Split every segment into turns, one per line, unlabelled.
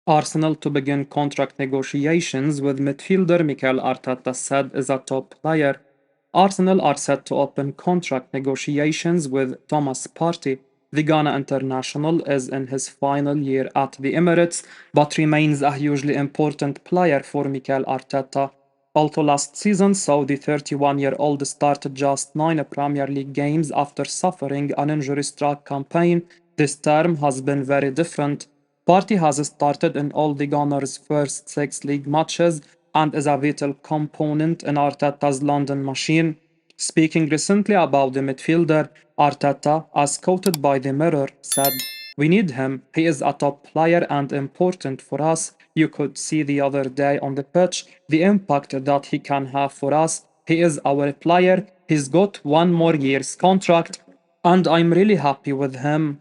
Arsenal to begin contract negotiations with midfielder Mikel Arteta said is a top player. Arsenal are set to open contract negotiations with Thomas Partey. The Ghana international is in his final year at the Emirates, but remains a hugely important player for Mikel Arteta. Although last season saw the 31-year-old start just 9 Premier League games after suffering an injury-struck campaign, this term has been very different. Partey has started in all the Gunners' first 6 league matches and is a vital component in Arteta's London machine. Speaking recently about the midfielder, Arteta, as quoted by the Mirror, said, "We need him. He is a top player and important for us. You could see the other day on the pitch the impact that he can have for us. He is our player. He's got 1 more year's contract, and I'm really happy with him."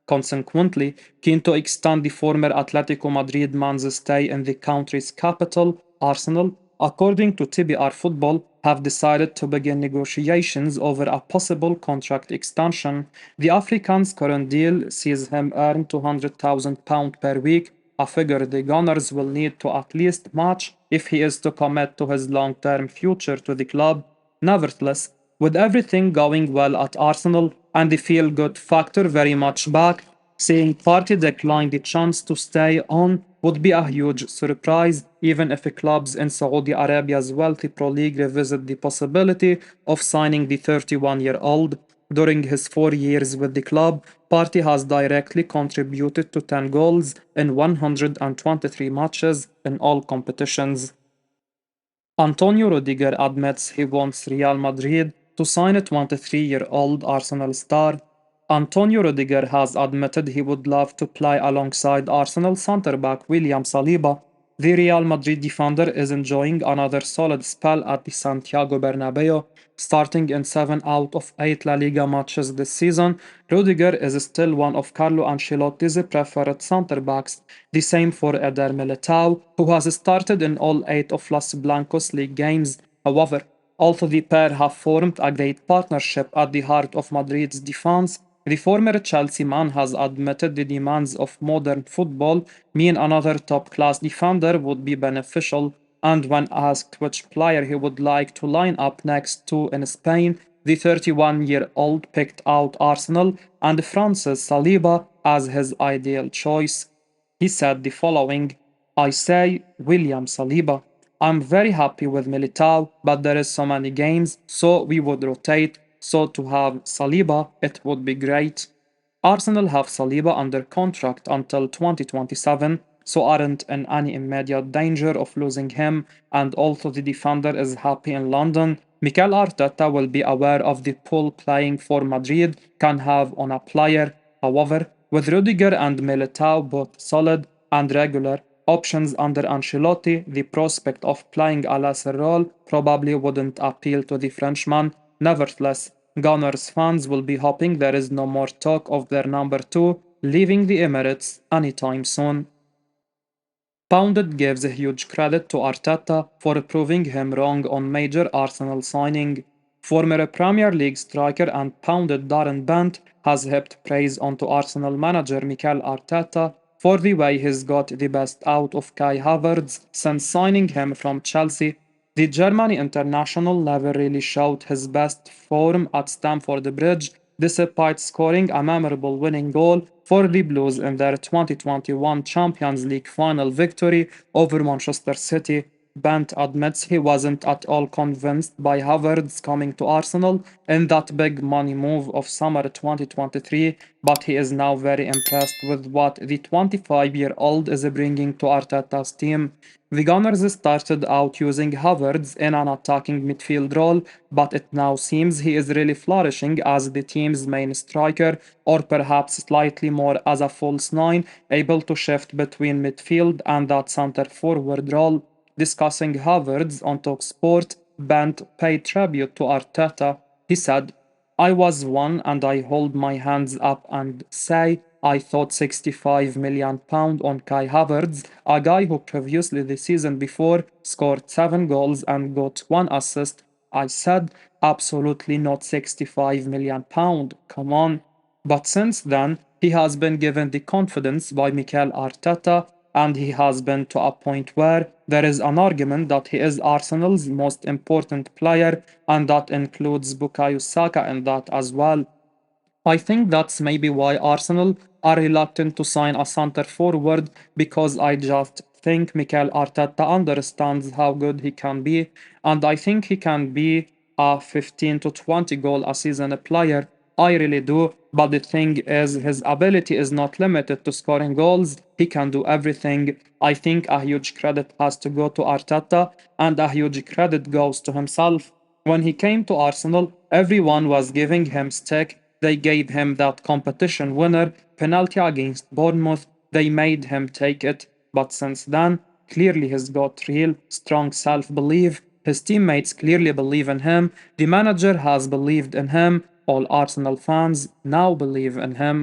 Consequently, keen to extend the former Atletico Madrid man's stay in the country's capital, Arsenal, according to TBR Football, have decided to begin negotiations over a possible contract extension. The African's current deal sees him earn £200,000 per week, a figure the Gunners will need to at least match if he is to commit to his long-term future to the club. Nevertheless, with everything going well at Arsenal and the feel-good factor very much back, seeing Partey decline the chance to stay on would be a huge surprise, even if clubs in Saudi Arabia's wealthy Pro League revisit the possibility of signing the 31-year-old. During his 4 years with the club, Partey has directly contributed to 10 goals in 123 matches in all competitions. Antonio Rudiger admits he wants Real Madrid to sign a 23-year-old Arsenal star. Antonio Rudiger has admitted he would love to play alongside Arsenal centre-back William Saliba. The Real Madrid defender is enjoying another solid spell at the Santiago Bernabeu, starting in 7 out of 8 La Liga matches this season. Rudiger is still one of Carlo Ancelotti's preferred centre-backs. The same for Eder Militao, who has started in all 8 of Los Blancos League games. However, although the pair have formed a great partnership at the heart of Madrid's defense, the former Chelsea man has admitted the demands of modern football mean another top-class defender would be beneficial, and when asked which player he would like to line up next to in Spain, the 31-year-old picked out Arsenal and Francis Saliba as his ideal choice. He said the following: "I say William Saliba. I'm very happy with Militao, but there is so many games, so we would rotate. So to have Saliba, it would be great." Arsenal have Saliba under contract until 2027, so aren't in any immediate danger of losing him, and although the defender is happy in London, Mikel Arteta will be aware of the pull playing for Madrid can have on a player. However, with Rudiger and Militao both solid and regular options under Ancelotti, the prospect of playing a lesser role probably wouldn't appeal to the Frenchman. Nevertheless, Gunners fans will be hoping there is no more talk of their number 2 leaving the Emirates anytime soon. Pundit gives huge credit to Arteta for proving him wrong on major Arsenal signing. Former Premier League striker and Pundit Darren Bent has heaped praise onto Arsenal manager Mikel Arteta for the way he's got the best out of Kai Havertz since signing him from Chelsea. The Germany international never really showed his best form at Stamford Bridge, despite scoring a memorable winning goal for the Blues in their 2021 Champions League final victory over Manchester City. Bent admits he wasn't at all convinced by Havertz coming to Arsenal in that big money move of summer 2023, but he is now very impressed with what the 25-year-old is bringing to Arteta's team. The Gunners started out using Havertz in an attacking midfield role, but it now seems he is really flourishing as the team's main striker, or perhaps slightly more as a false nine, able to shift between midfield and that centre forward role. Discussing Havertz on TalkSport, Bent paid tribute to Arteta. He said, "I was one and I hold my hands up and say I thought £65 million on Kai Havertz, a guy who previously the season before scored 7 goals and got 1 assist. I said, absolutely not £65 million, come on." But since then, he has been given the confidence by Mikel Arteta and he has been to a point where there is an argument that he is Arsenal's most important player, and that includes Bukayo Saka in that as well. I think that's maybe why Arsenal are reluctant to sign a centre forward, because I just think Mikel Arteta understands how good he can be, and I think he can be a 15 to 20 goal a season player. I really do, but the thing is, his ability is not limited to scoring goals. He can do everything. I think a huge credit has to go to Arteta, and a huge credit goes to himself. When he came to Arsenal, everyone was giving him stick. They gave him that competition winner penalty against Bournemouth. They made him take it. But since then, clearly he's got real strong self belief. His teammates clearly believe in him. The manager has believed in him. All Arsenal fans now believe in him.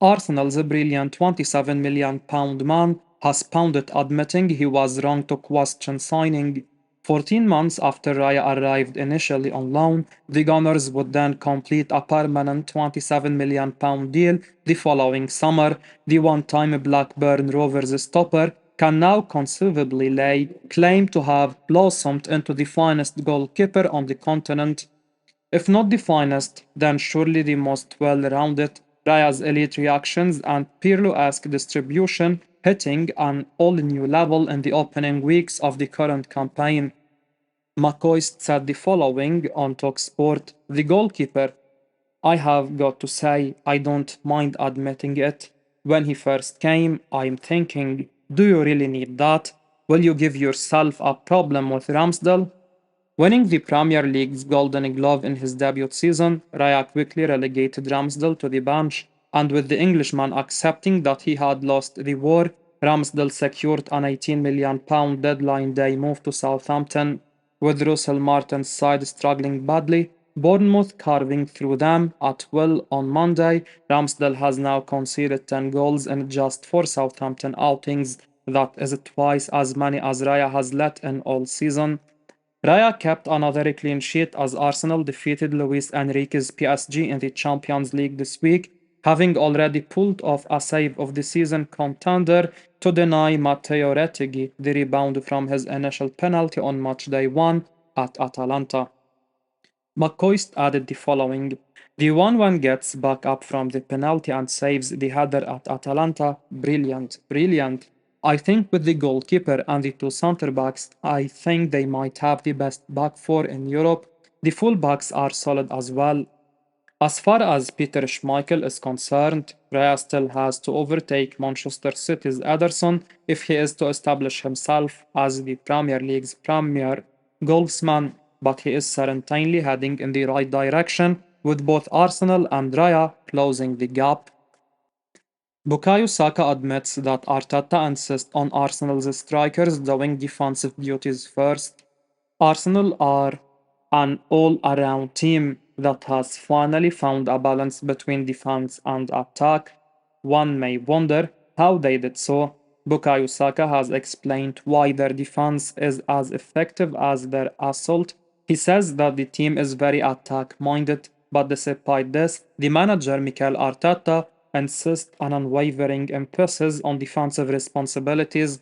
Arsenal's brilliant £27 million man has Pundit admitting he was wrong to question signing. 14 months after Raya arrived initially on loan, the Gunners would then complete a permanent £27 million deal the following summer. The one-time Blackburn Rovers stopper can now conceivably lay claim to have blossomed into the finest goalkeeper on the continent. If not the finest, then surely the most well-rounded. Raya's elite reactions and Pirlo-esque distribution hitting an all-new level in the opening weeks of the current campaign. McCoist said the following on talkSPORT: "The goalkeeper, I have got to say, I don't mind admitting it. When he first came, I'm thinking, do you really need that? Will you give yourself a problem with Ramsdale?" Winning the Premier League's Golden Glove in his debut season, Raya quickly relegated Ramsdale to the bench, and with the Englishman accepting that he had lost the war, Ramsdale secured an £18 million deadline day move to Southampton. With Russell Martin's side struggling badly, Bournemouth carving through them at will on Monday, Ramsdale has now conceded 10 goals in just 4 Southampton outings. That is twice as many as Raya has let in all season. Raya kept another clean sheet as Arsenal defeated Luis Enrique's PSG in the Champions League this week, having already pulled off a save of the season contender to deny Matteo Retegui the rebound from his initial penalty on matchday 1 at Atalanta. McCoist added the following: "The 1-1 gets back up from the penalty and saves the header at Atalanta. Brilliant, brilliant. I think with the goalkeeper and the two centre-backs, I think they might have the best back four in Europe. The full-backs are solid as well." As far as Peter Schmeichel is concerned, Raya still has to overtake Manchester City's Ederson if he is to establish himself as the Premier League's premier goalsman, but he is certainly heading in the right direction, with both Arsenal and Raya closing the gap. Bukayo Saka admits that Arteta insists on Arsenal's strikers doing defensive duties first. Arsenal are an all-around team that has finally found a balance between defense and attack. One may wonder how they did so. Bukayo Saka has explained why their defense is as effective as their assault. He says that the team is very attack-minded, but despite this, the manager Mikel Arteta insists on unwavering emphasis on defensive responsibilities.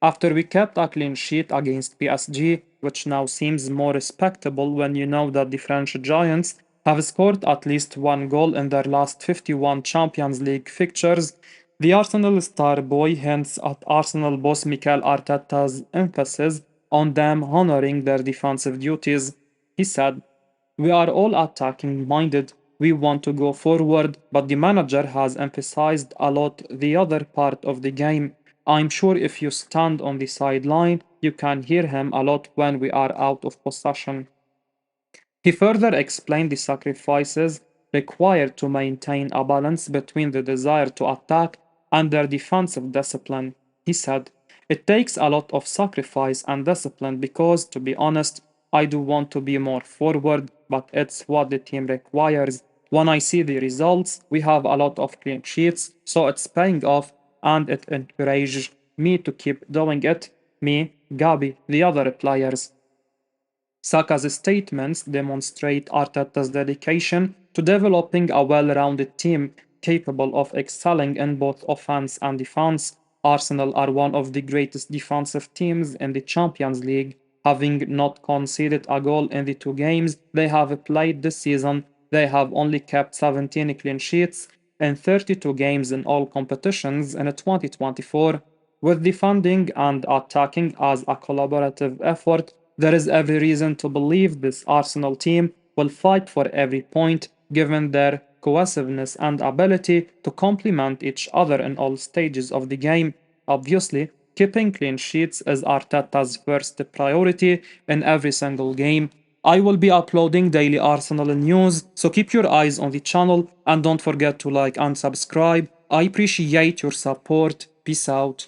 After we kept a clean sheet against PSG, which now seems more respectable when you know that the French giants have scored at least one goal in their last 51 Champions League fixtures, the Arsenal star boy hints at Arsenal boss Mikel Arteta's emphasis on them honoring their defensive duties. He said, "We are all attacking minded. We want to go forward, but the manager has emphasized a lot the other part of the game. I'm sure if you stand on the sideline, you can hear him a lot when we are out of possession." He further explained the sacrifices required to maintain a balance between the desire to attack and their defensive discipline. He said, "It takes a lot of sacrifice and discipline because, to be honest, I do want to be more forward, but it's what the team requires. When I see the results, we have a lot of clean sheets, so it's paying off, and it encouraged me to keep doing it. Me, Gabi, the other players." Saka's statements demonstrate Arteta's dedication to developing a well-rounded team. capable of excelling in both offense and defense. Arsenal are one of the greatest defensive teams in the Champions League, having not conceded a goal in the 2 games they have played this season. They have only kept 17 clean sheets in 32 games in all competitions in 2024. With defending and attacking as a collaborative effort, there is every reason to believe this Arsenal team will fight for every point given their cohesiveness and ability to complement each other in all stages of the game. Obviously, keeping clean sheets is Arteta's first priority in every single game. I will be uploading daily Arsenal news, so keep your eyes on the channel and don't forget to like and subscribe. I appreciate your support. Peace out.